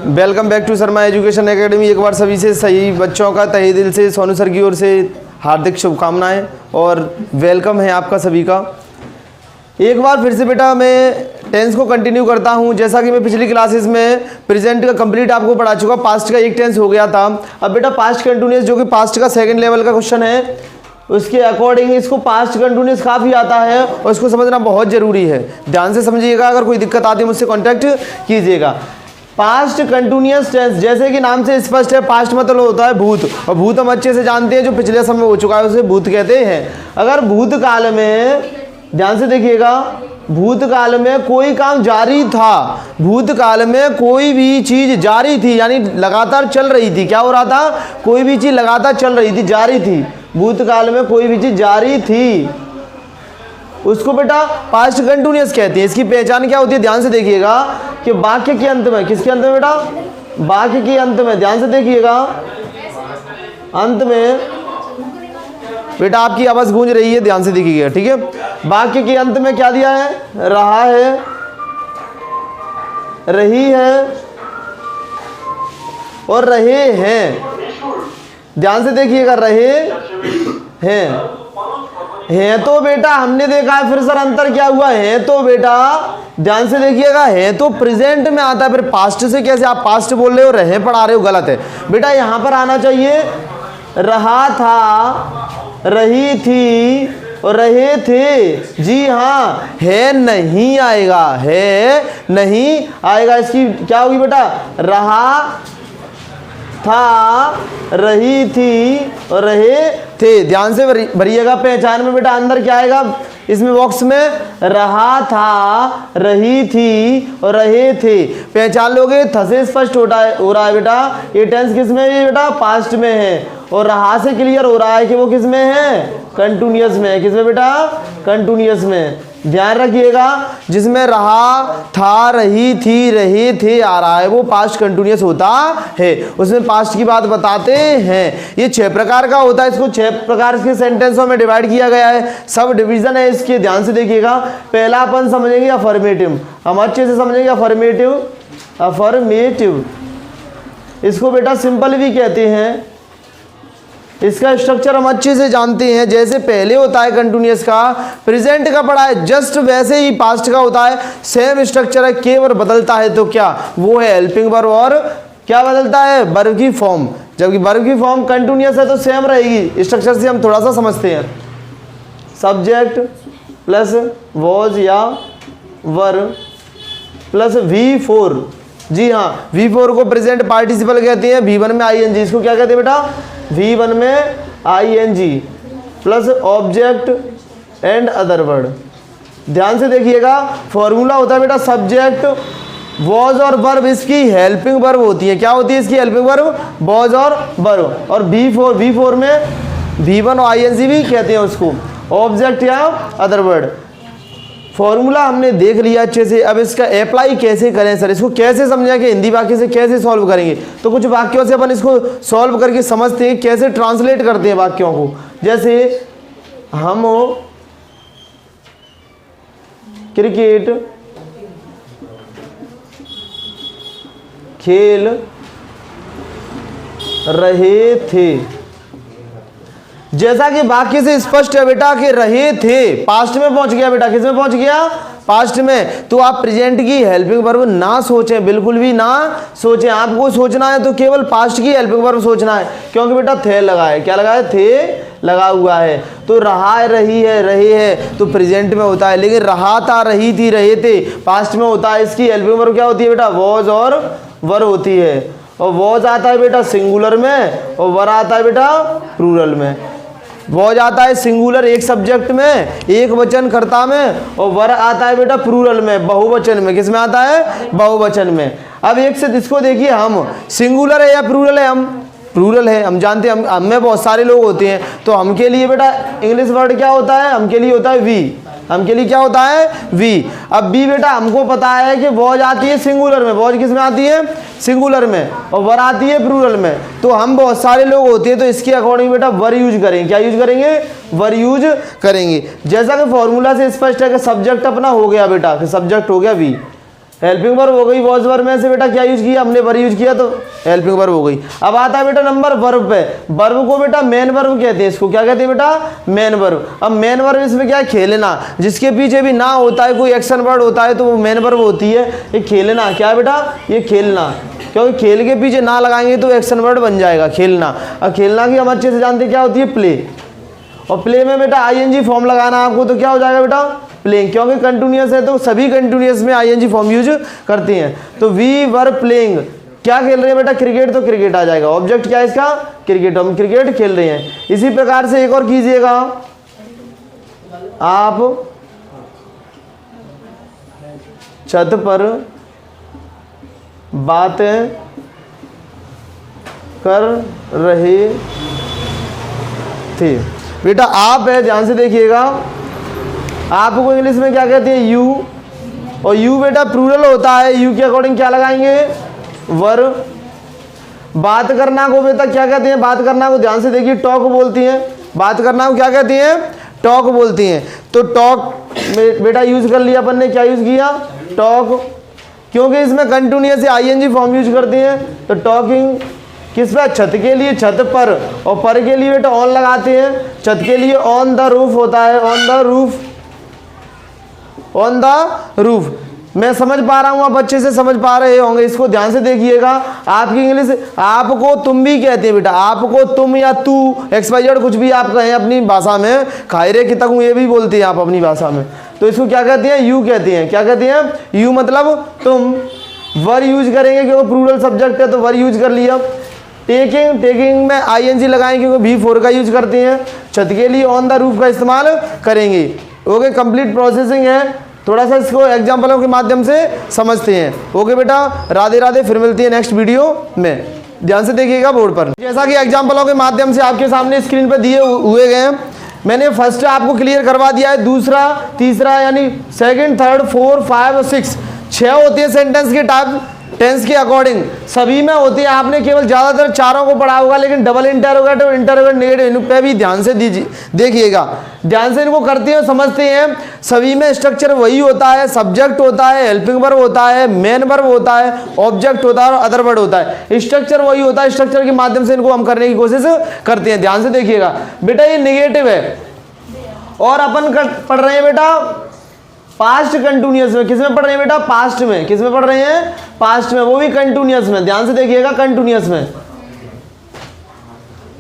Welcome back to Sharma education academy. एक बार सभी से सही बच्चों का तहे दिल से सोनू सर की ओर से हार्दिक शुभकामनाएं और वेलकम है आपका सभी का। एक बार फिर से बेटा मैं टेंस को कंटिन्यू करता हूं। जैसा कि मैं पिछली क्लासेस में प्रेजेंट का कंप्लीट आपको पढ़ा चुका, पास्ट का एक टेंस हो गया था। अब बेटा पास्ट कंटिन्यूअस जो कि पास्ट का सेकंड लेवल का क्वेश्चन है, उसके अकॉर्डिंग इसको पास्ट कंटिन्यूअस काफ़ी आता है और इसको समझना बहुत ज़रूरी है। ध्यान से समझिएगा, अगर कोई दिक्कत आती है मुझसे कॉन्टैक्ट कीजिएगा। पास्ट कंटिन्यूअस टेंस जैसे कि नाम से स्पष्ट है, पास्ट मतलब होता है भूत, और भूत हम अच्छे से जानते हैं, जो पिछले समय हो चुका है उसे भूत कहते हैं। अगर भूतकाल में, ध्यान से देखिएगा, भूतकाल में कोई काम जारी था, भूतकाल में कोई भी चीज जारी थी यानी लगातार चल रही थी। क्या हो रहा था? कोई भी चीज लगातार चल रही थी, जारी थी। भूतकाल में कोई भी चीज जारी थी, उसको बेटा पास्ट कंटिन्यूअस कहते हैं। इसकी पहचान क्या होती है? ध्यान से देखिएगा कि वाक्य के अंत में, किसके अंत में बेटा? वाक्य के अंत में, ध्यान से देखिएगा, अंत में बेटा आपकी आवाज गूंज रही है, ध्यान से देखिएगा, ठीक है। वाक्य के अंत में क्या दिया है? रहा है, रही है और रहे हैं। ध्यान से देखिएगा, रहे हैं तो बेटा हमने देखा है। फिर सर अंतर क्या हुआ? है तो बेटा ध्यान से देखिएगा, है तो प्रेजेंट में आता है। फिर पास्ट से कैसे आप पास्ट बोल रहे हो, रहे पढ़ा रहे हो, गलत है बेटा। यहां पर आना चाहिए रहा था, रही थी और रहे थे। जी हाँ, है नहीं आएगा, है नहीं आएगा। इसकी क्या होगी बेटा? रहा था, रही थी और रहे थे। ध्यान से भरिएगा पहचान में बेटा। अंदर क्या आएगा इसमें बॉक्स में? रहा था, रही थी और रहे थे। पहचान लोगे, थ से स्पष्ट हो रहा है बेटा। ये टेंस किस में है बेटा? पास्ट में है। और रहा से क्लियर हो रहा है कि वो किस में है? कंटिन्यूअस में है। किस में बेटा? कंटिन्यूअस में। ध्यान रखिएगा, जिसमें रहा था, रही थी, रहे थे आ रहा है, वो पास्ट कंटिन्यूअस होता है। उसमें पास्ट की बात बताते हैं। ये 6 प्रकार का होता है। इसको 6 प्रकार के सेंटेंसों में डिवाइड किया गया है। सब डिवीजन है इसके, ध्यान से देखिएगा। पहला अपन समझेंगे अफर्मेटिव, हम अच्छे से समझेंगे अफर्मेटिव। अफर्मेटिव इसको बेटा सिंपल भी कहते हैं। इसका स्ट्रक्चर हम अच्छे से जानते हैं। जैसे पहले होता है कंटिन्यूअस का, प्रेजेंट का पढ़ा है, जस्ट वैसे ही पास्ट का होता है। सेम स्ट्रक्चर है, केवल बदलता है तो क्या? वो है हेल्पिंग वर्ब। और क्या बदलता है? वर्ब की फॉर्म। जबकि वर्ब की फॉर्म कंटिन्यूअस है तो सेम रहेगी। स्ट्रक्चर से हम थोड़ा सा समझते हैं। सब्जेक्ट प्लस वॉज या वर्ब प्लस V4। जी हाँ, V4 को प्रेजेंट पार्टिसिपल कहते हैं। V1 में ING, इसको क्या कहते हैं बेटा? V1 में ING plus object and other word. ध्यान से देखिएगा, फॉर्मूला होता है बेटा सब्जेक्ट, वॉज और वर्ब इसकी हेल्पिंग वर्ब होती है। क्या होती है इसकी हेल्पिंग वर्ब? वॉज और वर्ब। और V4 में V1 और ING भी कहते हैं उसको, ऑब्जेक्ट या अदर वर्ड। फॉर्मूला हमने देख लिया अच्छे से। अब इसका अप्लाई कैसे करें सर? इसको कैसे समझें कि हिंदी वाक्य से कैसे सॉल्व करेंगे? तो कुछ वाक्यों से अपन इसको सॉल्व करके समझते हैं, कैसे ट्रांसलेट करते हैं वाक्यों को। जैसे हम क्रिकेट खेल रहे थे। जैसा कि वाक्य से स्पष्ट है बेटा कि रहे थे, पास्ट में पहुंच गया बेटा। किस में पहुंच गया? पास्ट में। तो आप प्रेजेंट की हेल्पिंग वर्ब ना सोचें, बिल्कुल भी ना सोचें। आपको सोचना है तो केवल पास्ट की हेल्पिंग वर्ब सोचना है, क्योंकि बेटा थे लगा है। क्या लगा है? थे लगा हुआ है। तो रहा है, रही है, रहे है तो प्रेजेंट में होता है। लेकिन रहा था, रही थी, रहे थे पास्ट में होता है। इसकी हेल्पिंग वर्ब क्या होती है बेटा? वॉज और वर होती है। और वॉज आता है बेटा सिंगुलर में और वर आता है बेटा प्लूरल में। वॉज आता है सिंगुलर एक सब्जेक्ट में, एक वचन कर्ता में, और वर आता है बेटा प्लूरल में, बहुवचन में। किस में आता है? बहुवचन में। अब एक से इसको देखिए, हम सिंगुलर है या प्लूरल है? हम प्लूरल है, हम जानते हैं। हम में बहुत सारे लोग होते हैं, तो हम के लिए बेटा इंग्लिश वर्ड क्या होता है? हम के लिए होता है वी। हम के लिए क्या होता है? वी। अब बी बेटा हमको पता है कि वॉज आती है सिंगुलर में। वॉज किस में आती है? सिंगुलर में। और वर आती है प्लूरल में। तो हम बहुत सारे लोग होते हैं, तो इसके अकॉर्डिंग बेटा वर यूज करेंगे। क्या यूज करेंगे? वर यूज करेंगे। जैसा कि फॉर्मूला से स्पष्ट है कि सब्जेक्ट अपना हो गया बेटा, कि सब्जेक्ट हो गया वी। हेल्पिंग वर्ब हो गई। वॉज वर्ब में से बेटा क्या यूज किया हमने, वर यूज किया तो हेल्पिंग वर्ब हो गई। अब आता है बेटा नंबर वर्ब पे। वर्ब को बेटा मेन वर्ब कहते हैं, इसको क्या कहते हैं बेटा, मेन वर्ब। अब मेन वर्ब इसमें क्या है, खेलना, जिसके पीछे भी ना होता है कोई एक्शन वर्ड होता है तो वो मेन वर्ब होती है। ये खेलना क्या है बेटा, ये खेलना, क्योंकि खेल के पीछे ना लगाएंगे तो एक्शन वर्ड बन जाएगा खेलना। और खेलना की हम अच्छे से जानते क्या होती है, प्ले। और प्ले में बेटा आईएनजी फॉर्म लगाना आपको तो क्या हो जाएगा बेटा, प्लेइंग, क्योंकि कंटिन्यूअस है तो सभी कंटिन्यूअस में आईएनजी फॉर्म यूज करते हैं। तो वी वर प्लेइंग, क्या खेल रहे हैं बेटा, क्रिकेट, तो क्रिकेट आ जाएगा। ऑब्जेक्ट क्या है इसका, क्रिकेट, हम क्रिकेट खेल रहे हैं। इसी प्रकार से एक और कीजिएगा, आप छत पर बातें कर रहे थे। बेटा आप है, ध्यान से देखिएगा, आपको इंग्लिश में क्या कहते हैं, यू, और यू बेटा प्लूरल होता है, यू के अकॉर्डिंग क्या लगाएंगे, वर। बात करना को बेटा क्या कहते हैं, बात करना को ध्यान से देखिए टॉक बोलती हैं, बात करना को क्या कहती हैं, टॉक बोलती हैं। तो टॉक बेटा यूज कर लिया अपन ने, क्या यूज किया, टॉक, क्योंकि इसमें कंटिन्यूअस आईएनजी फॉर्म यूज करते हैं। तो टॉकिंग किस पे, छत के लिए छत पर, और पर के लिए बेटा ऑन लगाते हैं, छत के लिए ऑन द रूफ होता है, on the roof, on the roof. मैं समझ पा रहा हूं, आप अच्छे से समझ पा रहे होंगे, इसको ध्यान से देखिएगा। आपकी इंग्लिश, आपको तुम भी कहते हैं बेटा, आपको तुम या तू XYZ कुछ भी आप कहें अपनी भाषा में, खाई रे कितक ये भी बोलते हैं आप अपनी भाषा में, तो इसको क्या कहते हैं, यू कहते हैं। क्या कहते हैं, यू मतलब तुम। वर यूज करेंगे क्योंकि प्लूरल सब्जेक्ट है तो वर यूज कर लिया। टेकिंग, टेकिंग में आईएनजी लगाएंगे क्योंकि V4 का यूज करते हैं। छत के लिए ऑन द रूफ का इस्तेमाल करेंगे। ओके, कंप्लीट प्रोसेसिंग है, थोड़ा सा इसको एग्जाम्पलों के माध्यम से समझते हैं। ओके बेटा, राधे राधे, फिर मिलती है नेक्स्ट वीडियो में। ध्यान से देखिएगा बोर्ड पर, जैसा कि एग्जाम्पलों के माध्यम से आपके सामने स्क्रीन पर दिए हुए गए हैं। मैंने फर्स्ट आपको क्लियर करवा दिया है, दूसरा, तीसरा यानी सेकंड, थर्ड, 4, 5 और 6, 6 होती है सेंटेंस के टाइप टेंस के अकॉर्डिंग, सभी में होती है। आपने केवल ज़्यादातर चारों को पढ़ा होगा, लेकिन डबल इंटरोगेटिव, इंटरोगेटिव, नेगेटिव, इन पे भी ध्यान से दीजिए, देखिएगा, ध्यान से इनको करते हैं, समझते हैं। सभी में स्ट्रक्चर वही होता है, सब्जेक्ट होता है, हेल्पिंग वर्ब होता है, मेन वर्ब होता है, ऑब्जेक्ट होता है और अदर वर्ड होता है। स्ट्रक्चर वही होता है, स्ट्रक्चर के माध्यम से इनको हम करने की कोशिश करते हैं। ध्यान से देखिएगा बेटा, ये नेगेटिव है और अपन पढ़ रहे हैं बेटा पास्ट कंटिन्यूअस में। किसमें पढ़ रहे हैं बेटा, पास्ट में। किसमें पढ़ रहे हैं, पास्ट में, वो भी कंटिन्यूअस में। ध्यान से देखिएगा, कंटिन्यूअस में,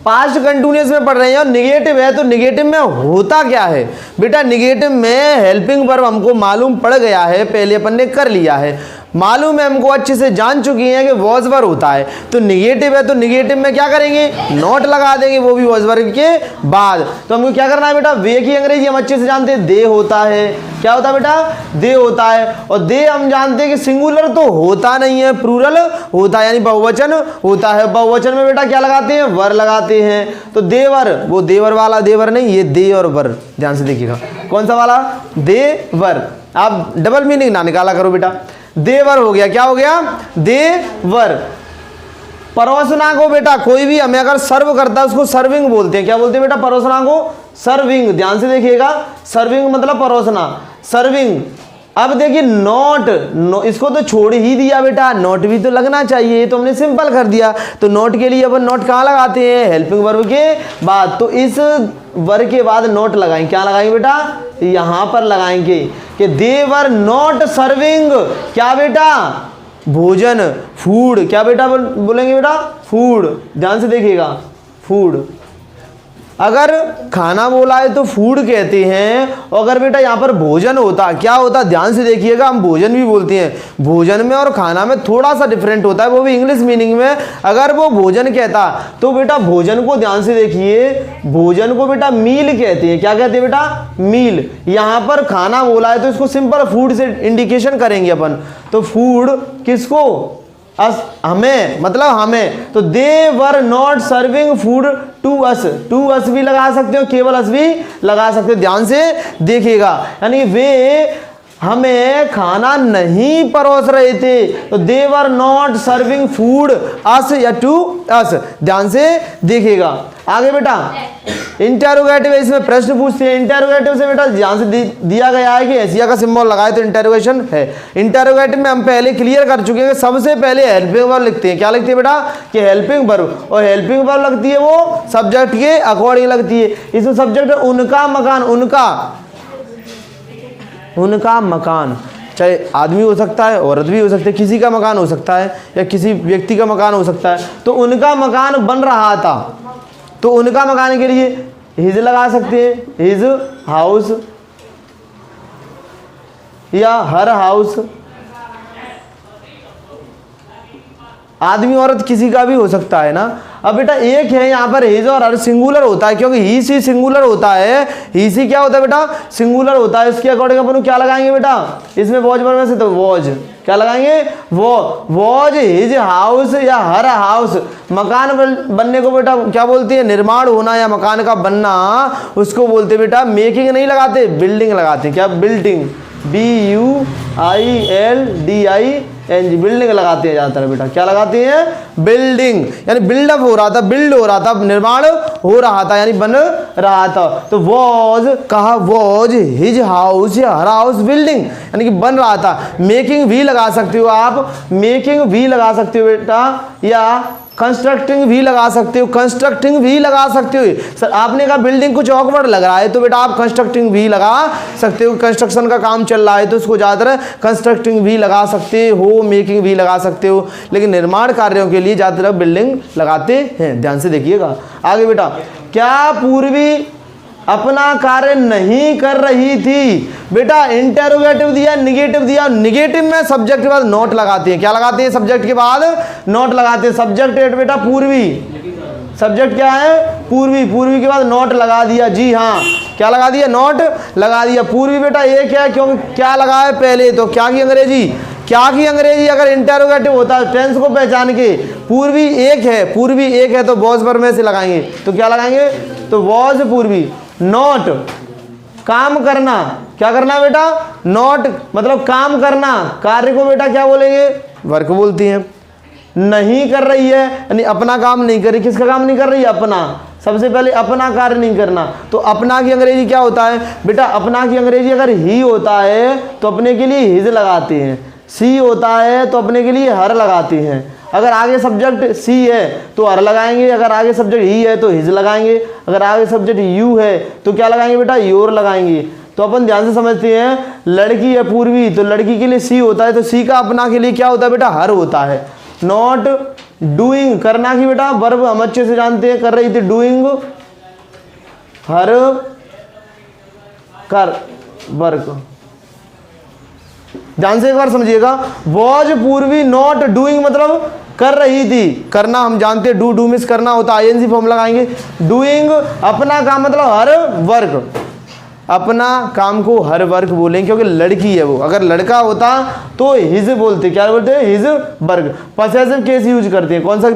पास्ट कंटिन्यूअस में पढ़ रहे हैं। और निगेटिव है तो निगेटिव में होता क्या है बेटा, निगेटिव में हेल्पिंग वर्ब हमको मालूम पड़ गया है, पहले अपन ने कर लिया है, मालूम है हमको, अच्छे से जान चुकी हैं कि वॉज वर्ब होता है। तो निगेटिव है तो निगेटिव में क्या करेंगे, नॉट लगा देंगे, वो भी वॉज वर्ब के बाद। तो हमको क्या करना है बेटा, वे की अंग्रेजी हम अच्छे से जानते हैं, दे होता है। क्या होता है बेटा, दे होता है। और दे हम जानते हैं कि सिंगुलर तो होता नहीं है, प्लूरल होता है, यानी बहुवचन होता है। बहुवचन में बेटा क्या लगाते हैं, वर लगाते हैं। तो देवर, वो देवर वाला देवर नहीं, ये दे और वर, ध्यान से देखिएगा, कौन सा वाला, देवर। आप डबल मीनिंग ना निकाला करो बेटा, देवर हो गया, क्या हो गया, देवर। परोसना को बेटा कोई भी हमें अगर सर्व करता है उसको सर्विंग बोलते हैं। क्या बोलते हैं बेटा, परोसना को सर्विंग। ध्यान से देखिएगा, सर्विंग मतलब परोसना, सर्विंग। अब देखिए नॉट, इसको तो छोड़ ही दिया बेटा, नॉट भी तो लगना चाहिए, तो हमने सिंपल कर दिया। तो नॉट के लिए अपन नॉट कहाँ लगाते हैं, हेल्पिंग वर्ब के बाद। तो इस वर्ब के बाद नॉट लगाएंगे, क्या लगाएंगे बेटा, यहां पर लगाएंगे कि दे वर नॉट सर्विंग, क्या बेटा, भोजन, फूड। क्या बेटा बोलेंगे बेटा, फूड। ध्यान से देखिएगा, फूड। अगर खाना बोला है तो फूड कहते हैं, और अगर बेटा यहाँ पर भोजन होता, क्या होता, ध्यान से देखिएगा, हम भोजन भी बोलते हैं। भोजन में और खाना में थोड़ा सा डिफरेंट होता है, वो भी इंग्लिश मीनिंग में। अगर वो भोजन कहता तो बेटा भोजन को ध्यान से देखिए, भोजन को बेटा मील कहते हैं। क्या कहते हैं बेटा, मील। यहाँ पर खाना बोला है तो इसको सिंपल फूड से इंडिकेशन करेंगे अपन। तो फूड किसको, हमें, मतलब हमें। तो they were not serving food to us, to us भी लगा सकते हो, केवल अस भी लगा सकते हो। ध्यान से देखिएगा, यानी वे हमें खाना नहीं परोस रहे थे, तो they were not serving food अस या टू अस। ध्यान से देखिएगा आगे बेटा, इंटेरोगेटिव इसमें प्रश्न पूछते हैं। इंटेरोगेटिव से बेटा ध्यान से दिया गया है कि एशिया का सिंबल लगाए तो इंटेरोगेशन है। इंटेरोगेटिव में हम पहले क्लियर कर चुके हैं, सबसे पहले हेल्पिंग वर्ब लिखते हैं। क्या लिखते हैं बेटा कि हेल्पिंग वर्ब, और हेल्पिंग वर्ब लगती है वो सब्जेक्ट के अकॉर्डिंग लगती है। इसमें सब्जेक्ट उनका मकान, उनका मकान, चाहे आदमी हो सकता है, औरत भी हो सकती है, किसी का मकान हो सकता है या किसी व्यक्ति का मकान हो सकता है। तो उनका मकान बन रहा था, तो उनका मकान के लिए हिज लगा सकते हैं, हिज हाउस या हर हाउस। आदमी औरत किसी का भी हो सकता है ना। अब बेटा एक है यहाँ पर हिज और हर सिंगुलर होता है, क्योंकि ही सी सिंगुलर होता है, ही सी क्या होता है बेटा सिंगुलर होता है। इसके अकॉर्डिंग अपन क्या लगाएंगे बेटा, इसमें वॉज वर्ब में से तो वॉज क्या लगाएंगे, वॉज हिज हाउस या हर हाउस। मकान बनने को बेटा क्या बोलते हैं, निर्माण होना या मकान का बनना, उसको बोलते बेटा मेकिंग नहीं लगाते, बिल्डिंग लगाते हैं। क्या बिल्डिंग, BUILDING, बिल्डिंग लगाते हैं ज़्यादातर बेटा। क्या लगाते हैं, बिल्डिंग, यानी बिल्डअप हो रहा था, बिल्ड हो रहा था, निर्माण हो रहा था, यानी बन रहा था। तो वॉज कहा, वॉज हिज हाउस या हर हाउस बिल्डिंग, यानी कि बन रहा था। मेकिंग भी लगा सकते हो आप, मेकिंग भी लगा सकते हो बेटा, या कंस्ट्रक्टिंग भी लगा सकते हो, कंस्ट्रक्टिंग भी लगा सकते हो। सर आपने कहा बिल्डिंग कुछ ऑकवर्ड लग रहा है, तो बेटा आप कंस्ट्रक्टिंग भी लगा सकते हो। कंस्ट्रक्शन का काम चल रहा है तो उसको ज़्यादातर कंस्ट्रक्टिंग भी लगा सकते हो, मेकिंग भी लगा सकते हो, लेकिन निर्माण कार्यों के लिए ज़्यादातर बिल्डिंग लगाते हैं। ध्यान से देखिएगा आगे बेटा, क्या पूर्वी अपना कार्य नहीं कर रही थी। बेटा इंटेरोगेटिव दिया, निगेटिव दिया, निगेटिव में सब्जेक्ट के बाद नोट लगाते हैं। क्या लगाते हैं, सब्जेक्ट के बाद नोट लगाते हैं। सब्जेक्ट एट बेटा पूर्वी, सब्जेक्ट क्या है पूर्वी, पूर्वी के बाद नोट लगा दिया। जी हाँ, क्या लगा दिया, नोट लगा दिया। पूर्वी बेटा एक है, क्योंकि क्या लगा है पहले, तो क्या की अंग्रेजी, क्या की अंग्रेजी। अगर इंटेरोगेटिव होता है टेंस को पहचान के, पूर्वी एक है, पूर्वी एक है तो वॉज वर्ब में से लगाएंगे, तो क्या लगाएंगे, तो वॉज पूर्वी। नोट काम करना, क्या करना बेटा, नोट मतलब काम करना, कार्य को बेटा क्या बोलेंगे, वर्क बोलती हैं। नहीं कर रही है यानी अपना काम नहीं कर रही। किसका काम नहीं कर रही है, अपना। सबसे पहले अपना कार्य नहीं करना, तो अपना की अंग्रेजी क्या होता है बेटा, अपना की अंग्रेजी अगर ही होता है तो अपने के लिए हिज लगाते हैं, सी होता है तो अपने के लिए हर लगाते हैं। अगर आगे सब्जेक्ट सी है तो हर लगाएंगे, अगर आगे सब्जेक्ट ही है तो हिज लगाएंगे, अगर आगे सब्जेक्ट यू है तो क्या लगाएंगे बेटा, योर लगाएंगे। तो अपन ध्यान से समझते हैं, लड़की है पूर्वी तो लड़की के लिए सी होता है, तो सी का अपना के लिए क्या होता है बेटा, हर होता है। नॉट डूइंग करना की बेटा वर्ब हम अच्छे से जानते हैं, कर रही थी डूइंग, हर कर वर्क। ध्यान से एक बार समझिएगा, वॉज पूर्वी नॉट डूइंग मतलब कर रही थी, करना हम जानते हैं, डू मिस करना होता है, ING फॉर्म लगाएंगे। डूइंग अपना काम मतलब हर वर्क, अपना काम को हर वर्क बोलेंगे क्योंकि लड़की है वो। अगर लड़का होता तो हिज बोलते, क्या बोलते हैं, his work. Possessive case use करते हैं, कौन सा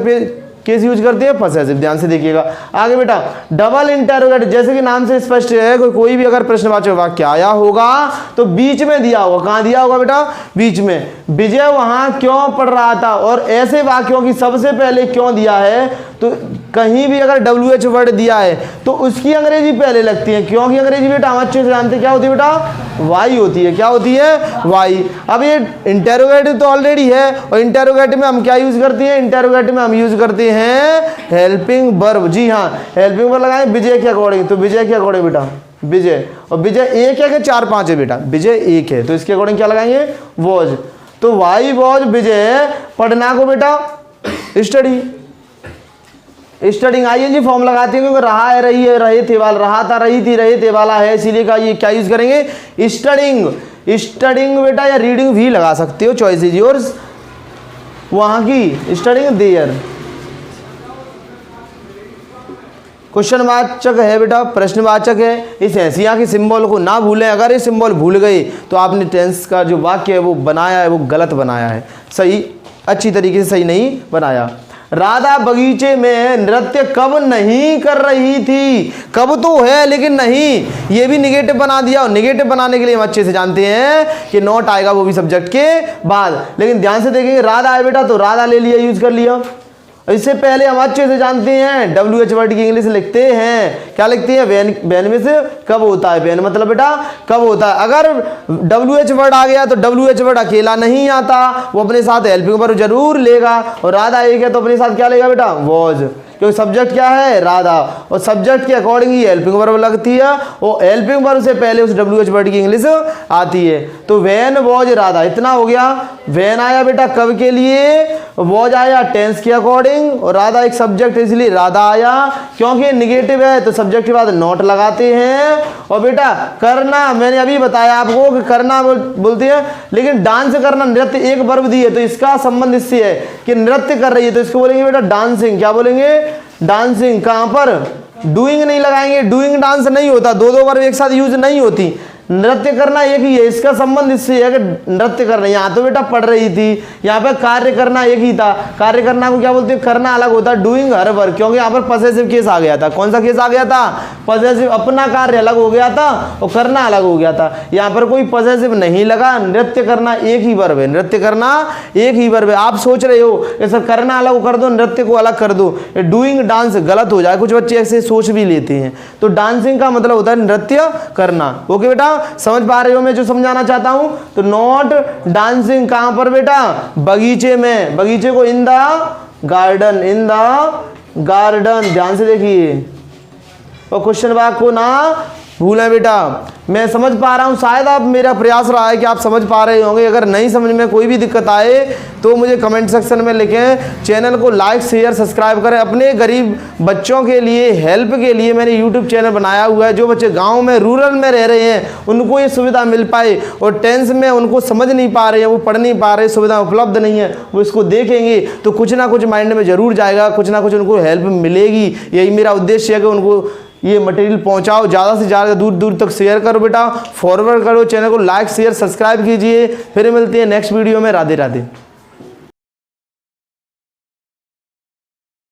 केस यूज करते हैं, पसेसिव। ध्यान से देखिएगा आगे बेटा, डबल इंटेरोगेटिव, जैसे कि नाम से स्पष्ट है, कोई भी अगर प्रश्नवाचक वाक्य आया होगा तो बीच में दिया होगा। कहाँ दिया होगा बेटा, बीच में। विजय वहां क्यों पढ़ रहा था, और ऐसे वाक्यों की सबसे पहले क्यों दिया है, तो कहीं भी अगर WH वर्ड दिया है तो उसकी अंग्रेजी पहले लगती है, क्योंकि अंग्रेजी बेटा हम अच्छे से जानते हैं क्या होती है बेटा, वाई होती है। क्या होती है, वाई। अब ये इंटेरोगेटिव तो ऑलरेडी है, और इंटेरोगेटिव में हम क्या यूज करते हैं, इंटेरोगेटिव में हम यूज करते हैं हेल्पिंग वर्ब। जी हाँ, हेल्पिंग वर्ब लगाएं विजय के अकॉर्डिंग, तो विजय के अकॉर्डिंग बेटा विजय, और विजय एक है कि 4-5 है बेटा, विजय एक है तो इसके अकॉर्डिंग क्या लगाएंगे, वॉज। तो वाई वॉज विजय, पढ़ना को बेटा स्टडी, स्टडिंग ING फॉर्म लगाते हैं क्योंकि रहा है, रही है, रहे थे वाला, रहा था, रही थी, रहे थे वाला है, इसीलिए का ये क्या यूज करेंगे, स्टडिंग। स्टडिंग बेटा या रीडिंग भी लगा सकते हो, चॉइस इज योर्स। वहां की स्टडिंग देयर, क्वेश्चनवाचक है बेटा, प्रश्नवाचक है। इस हैसिया के सिंबल को ना भूलें, अगर ये सिंबल भूल गए तो आपने टेंस का जो वाक्य है वो बनाया है वो गलत बनाया है, सही अच्छी तरीके से सही नहीं बनाया। राधा बगीचे में नृत्य कब नहीं कर रही थी। कब तो है लेकिन नहीं, ये भी निगेटिव बना दिया। और निगेटिव बनाने के लिए हम अच्छे से जानते हैं कि नॉट आएगा, वो भी सब्जेक्ट के बाद। लेकिन ध्यान से देखेंगे, राधा है बेटा तो राधा ले लिया, यूज कर लिया। इससे पहले हम अच्छे से जानते हैं WH वर्ड की इंग्लिश लिखते हैं, क्या लिखते हैं, वैन में से कब होता है। वैन मतलब बेटा कब होता है। अगर WH वर्ड आ गया तो WH वर्ड अकेला नहीं आता, वो अपने साथ हेल्पिंग वर्ब जरूर लेगा। और राधा एक है तो अपने साथ क्या लेगा बेटा, वॉज, क्योंकि सब्जेक्ट क्या है, राधा, और सब्जेक्ट के अकॉर्डिंग ही हेल्पिंग वर्ब लगती है, और हेल्पिंग वर्ब से पहले उस WH वर्ड की इंग्लिश आती है। तो वैन वॉज राधा, इतना हो गया। वैन आया बेटा कब के लिए, वॉज आया टेंस के अकॉर्डिंग, और राधा एक सब्जेक्ट इसलिए राधा आया, क्योंकि निगेटिव है तो सब्जेक्ट के बाद नॉट लगाते हैं। और बेटा करना, मैंने अभी बताया आपको कि करना बोलते हैं, लेकिन डांस करना, नृत्य एक वर्ब दी है तो इसका संबंध इससे है कि नृत्य कर रही है, तो इसको बोलेंगे बेटा डांसिंग। क्या बोलेंगे, डांसिंग। कहां पर, डूइंग नहीं लगाएंगे, डूइंग डांस नहीं होता, दो वर्ब एक साथ यूज नहीं होती। नृत्य करना एक ही है, इसका संबंध इससे है कि नृत्य करना। यहाँ तो बेटा पढ़ रही थी, यहाँ पे कार्य करना एक ही था। कार्य करना को क्या बोलते हैं, करना अलग होता है, डूइंग हर वर्ब, क्योंकि यहाँ पर पॉसेसिव केस आ गया था। कौन सा केस आ गया था, पॉसेसिव। अपना कार्य अलग हो गया था और करना अलग हो गया था। यहाँ पर कोई पॉसेसिव नहीं लगा, नृत्य करना एक ही वर्ब है, नृत्य करना एक ही वर्ब है। आप सोच रहे हो कि सर करना अलग कर दो, नृत्य को अलग कर दो, डूइंग डांस गलत हो जाए, कुछ बच्चे ऐसे सोच भी लेते हैं। तो डांसिंग का मतलब होता है नृत्य करना। ओके बेटा, समझ पा रहे हो मैं जो समझाना चाहता हूं। तो नॉट डांसिंग कहां पर बेटा, बगीचे में, बगीचे को in the garden, in the garden, ध्यान से देखिए। और क्वेश्चन वाक्य को ना भूलें बेटा। मैं समझ पा रहा हूँ, शायद आप, मेरा प्रयास रहा है कि आप समझ पा रहे होंगे। अगर नहीं समझ में कोई भी दिक्कत आए तो मुझे कमेंट सेक्शन में लिखें। चैनल को लाइक शेयर सब्सक्राइब करें। अपने गरीब बच्चों के लिए, हेल्प के लिए मैंने यूट्यूब चैनल बनाया हुआ है। जो बच्चे गांव में, रूरल में रह रहे हैं, उनको ये सुविधा मिल पाए, और टेंस में उनको समझ नहीं पा रहे हैं, वो पढ़ नहीं पा रहे, सुविधा उपलब्ध नहीं है, वो इसको देखेंगे तो कुछ ना कुछ माइंड में जरूर जाएगा, कुछ ना कुछ उनको हेल्प मिलेगी। यही मेरा उद्देश्य है कि उनको ये मटेरियल पहुंचाओ, ज़्यादा से ज़्यादा दूर दूर तक शेयर करो बेटा, फॉरवर्ड करो। चैनल को लाइक शेयर सब्सक्राइब कीजिए। फिर मिलते हैं नेक्स्ट वीडियो में। राधे राधे।